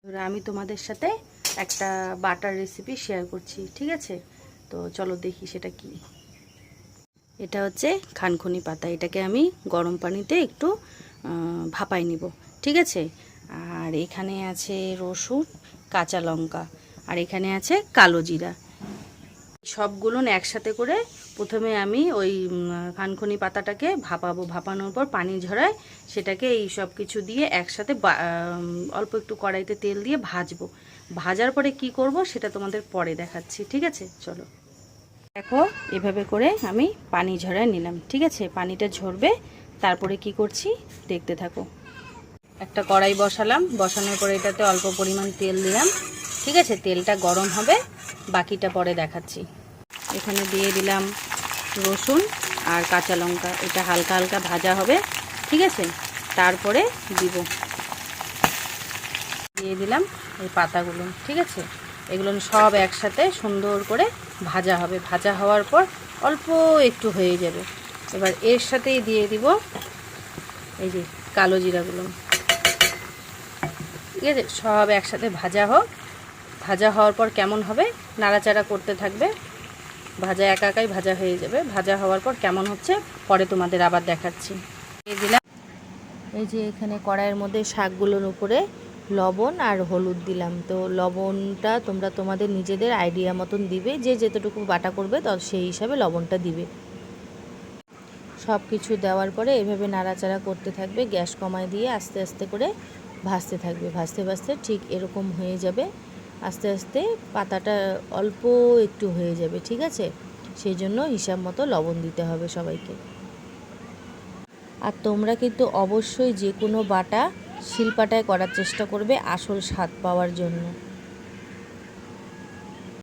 এবার আমি তোমাদের সাথে একটা বাটার রেসিপি শেয়ার করছি, ঠিক আছে? তো চলো দেখি সেটা কি। এটা হচ্ছে খানখনি পাতা, এটাকে আমি গরম পানিতে একটু ভাপাই নিব, ঠিক আছে? আর এখানে আছে রসুন, কাঁচা লঙ্কা, আর এখানে আছে কালো জিরা। সবগুলো একসাথে করে প্রথমে আমি ওই খানখনি পাতাটাকে ভাপাবো, ভাপানোর পর পানি ঝরায় সেটাকে এই সব কিছু দিয়ে একসাথে অল্প একটু কড়াইতে তেল দিয়ে ভাজবো। ভাজার পরে কি করব সেটা তোমাদের পরে দেখাচ্ছি, ঠিক আছে? চলো দেখো, এভাবে করে আমি পানি ঝরায় নিলাম, ঠিক আছে? পানিটা ঝরবে, তারপরে কি করছি দেখতে থাকো। একটা কড়াই বসালাম, বসানোর পরে এটাতে অল্প পরিমাণ তেল দিলাম, ঠিক আছে? তেলটা গরম হবে, বাকিটা পরে দেখাচ্ছি। এখানে দিয়ে দিলাম রসুন আর কাঁচা লঙ্কা, এটা হালকা হালকা ভাজা হবে, ঠিক আছে? তারপরে দিয়ে দিলাম এই পাতাগুলো, ঠিক আছে? এগুলো সব একসাথে সুন্দর করে ভাজা হবে। ভাজা হওয়ার পর অল্প একটু হয়ে যাবে, এবার এর সাথেই দিয়ে দিব এই যে কালো জিরাগুলো, ঠিক আছে? সব একসাথে ভাজা হোক। ভাজা হওয়ার পর কেমন হবে, নাড়াচাড়া করতে থাকবে, ভাজা একা একাই ভাজা হয়ে যাবে। ভাজা হওয়ার পর কেমন হচ্ছে পরে তোমাদের আবার দেখাচ্ছি। দিয়ে দিলাম এই যে এখানে কড়াইয়ের মধ্যে শাকগুলোর উপরে লবণ আর হলুদ দিলাম। তো লবণটা তোমরা তোমাদের নিজেদের আইডিয়া মতন দিবে, যে যতটুকু বাটা করবে সেই হিসাবে লবণটা দিবে। সব কিছু দেওয়ার পরে এভাবে নাড়াচাড়া করতে থাকবে, গ্যাস কমায় দিয়ে আস্তে আস্তে করে ভাজতে থাকবে। ভাজতে ভাজতে ঠিক এরকম হয়ে যাবে, আস্তে আস্তে পাতাটা অল্প একটু হয়ে যাবে, ঠিক আছে? সেই জন্য হিসাব মতো লবণ দিতে হবে সবাইকে। আর তোমরা কিন্তু অবশ্যই যে কোনো বাটা শিলপাটায় করার চেষ্টা করবে আসল স্বাদ পাওয়ার জন্য।